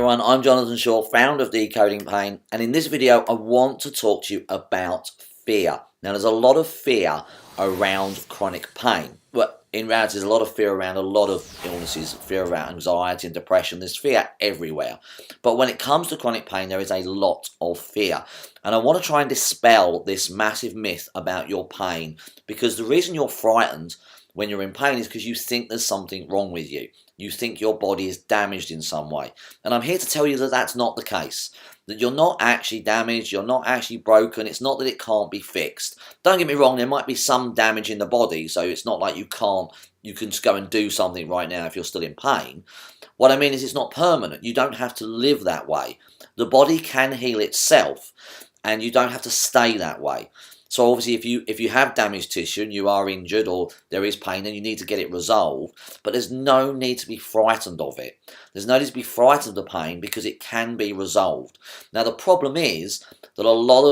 everyone, I'm Jonathan Shaw, founder of Decoding Pain, and in this video I want to talk to you about fear. Now there's a lot of fear around chronic pain. Well, in reality there's a lot of fear around a lot of illnesses, fear around anxiety and depression. There's fear everywhere. But when it comes to chronic pain there is a lot of fear. And I want to try and dispel this massive myth about your pain, because the reason you're frightened when you're in pain is because you think there's something wrong with you. You think your body is damaged in some way. And I'm here to tell you that that's not the case. That you're not actually damaged, you're not actually broken, it's not that it can't be fixed. Don't get me wrong, there might be some damage in the body, so it's not like you can just go and do something right now if you're still in pain. What I mean is it's not permanent. You don't have to live that way. The body can heal itself, and you don't have to stay that way. So obviously if you have damaged tissue and you are injured or there is pain, then you need to get it resolved. But there's no need to be frightened of it. There's no need to be frightened of the pain because it can be resolved. Now the problem is that a lot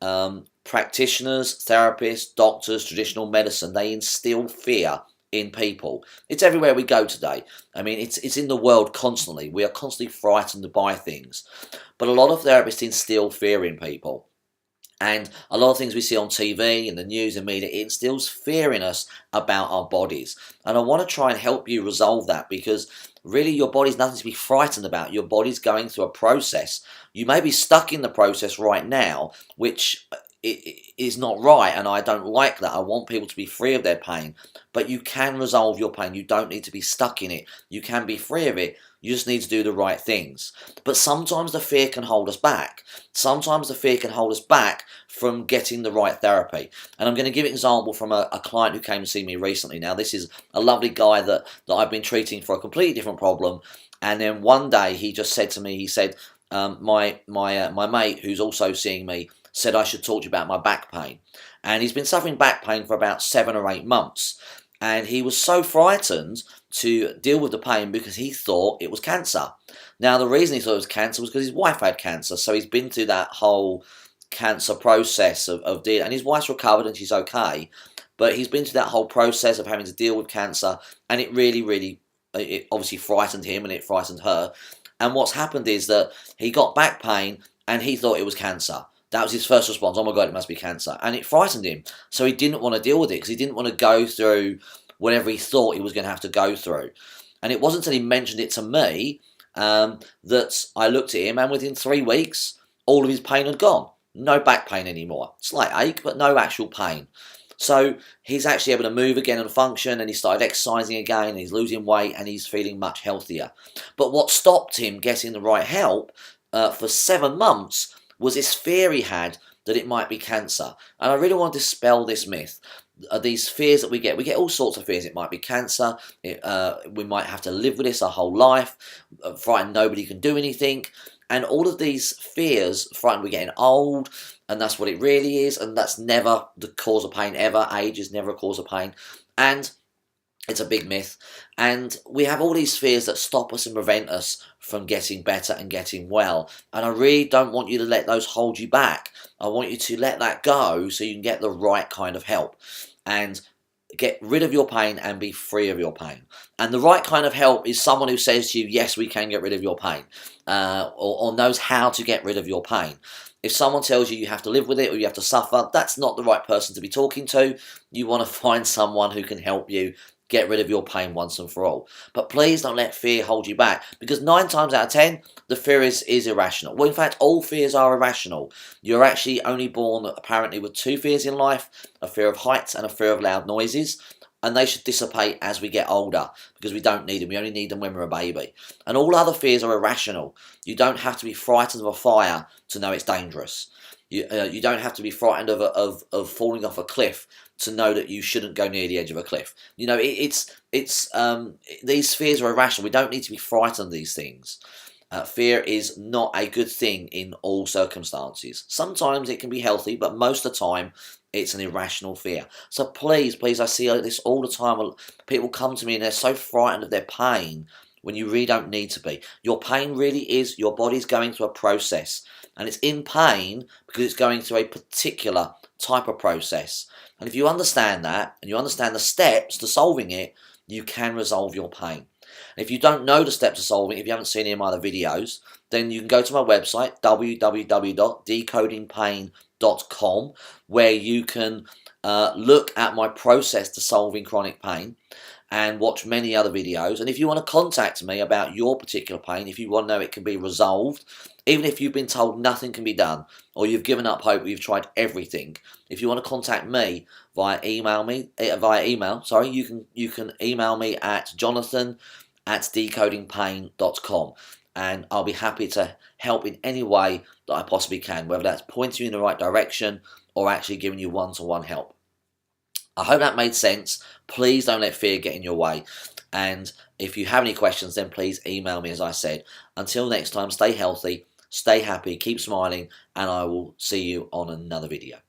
of practitioners, therapists, doctors, traditional medicine, they instill fear in people. It's everywhere we go today. I mean, it's in the world constantly. We are constantly frightened by things. But a lot of therapists instill fear in people. And a lot of things we see on TV and the news and media, it instills fear in us about our bodies. And I want to try and help you resolve that, because really your body's nothing to be frightened about. Your body's going through a process. You may be stuck in the process right now, which is not right, and I don't like that. I want people to be free of their pain. But you can resolve your pain. You don't need to be stuck in it. You can be free of it. You just need to do the right things. But sometimes the fear can hold us back. Sometimes the fear can hold us back from getting the right therapy. And I'm going to give an example from a client who came to see me recently. Now, this is a lovely guy that I've been treating for a completely different problem. And then one day he just said to me, he said, my mate who's also seeing me said I should talk to you about my back pain. And he's been suffering back pain for about 7 or 8 months. And he was so frightened to deal with the pain because he thought it was cancer. Now, the reason he thought it was cancer was because his wife had cancer. So he's been through that whole cancer process of dealing. And his wife's recovered and she's okay. But he's been through that whole process of having to deal with cancer. And it really, it obviously frightened him and it frightened her. And what's happened is that he got back pain and he thought it was cancer. That was his first response. Oh my God, it must be cancer. And it frightened him. So he didn't want to deal with it because he didn't want to go through whatever he thought he was going to have to go through. And it wasn't until he mentioned it to me that I looked at him, and within 3 weeks, all of his pain had gone. No back pain anymore. Slight ache, but no actual pain. So he's actually able to move again and function, and he started exercising again, and he's losing weight, and he's feeling much healthier. But what stopped him getting the right help for 7 months was this fear he had that it might be cancer. And I really want to dispel this myth. These fears that we get all sorts of fears. It might be cancer, we might have to live with this our whole life, frightened nobody can do anything, and all of these fears, frightened we're getting old, and that's what it really is, and that's never the cause of pain ever. Age is never a cause of pain, and it's a big myth. And we have all these fears that stop us and prevent us from getting better and getting well. And I really don't want you to let those hold you back. I want you to let that go so you can get the right kind of help and get rid of your pain and be free of your pain. And the right kind of help is someone who says to you, yes, we can get rid of your pain, or knows how to get rid of your pain. If someone tells you you have to live with it or you have to suffer, that's not the right person to be talking to. You want to find someone who can help you get rid of your pain once and for all. But please don't let fear hold you back, because 9 times out of 10, the fear is irrational. Well, in fact, all fears are irrational. You're actually only born, apparently, with 2 fears in life, a fear of heights and a fear of loud noises. And they should dissipate as we get older, because we don't need them. We only need them when we're a baby. And all other fears are irrational. You don't have to be frightened of a fire to know it's dangerous. You don't have to be frightened of falling off a cliff to know that you shouldn't go near the edge of a cliff. You know, these fears are irrational. We don't need to be frightened of these things. Fear is not a good thing in all circumstances. Sometimes it can be healthy, but most of the time it's an irrational fear. So please, I see this all the time. People come to me and they're so frightened of their pain when you really don't need to be. Your pain really is, your body's going through a process. And it's in pain because it's going through a particular type of process. And if you understand that, and you understand the steps to solving it, you can resolve your pain. If you don't know the steps to solving, if you haven't seen any of my other videos, then you can go to my website, www.decodingpain.com, where you can look at my process to solving chronic pain and watch many other videos. And if you want to contact me about your particular pain, if you want to know it can be resolved, even if you've been told nothing can be done, or you've given up hope, you've tried everything, if you want to contact me via email, you can email me at jonathan@decodingpain.com, and I'll be happy to help in any way that I possibly can, whether that's pointing you in the right direction or actually giving you one-to-one help. I hope that made sense. Please don't let fear get in your way. And if you have any questions, then please email me, as I said. Until next time, stay healthy, stay happy, keep smiling, and I will see you on another video.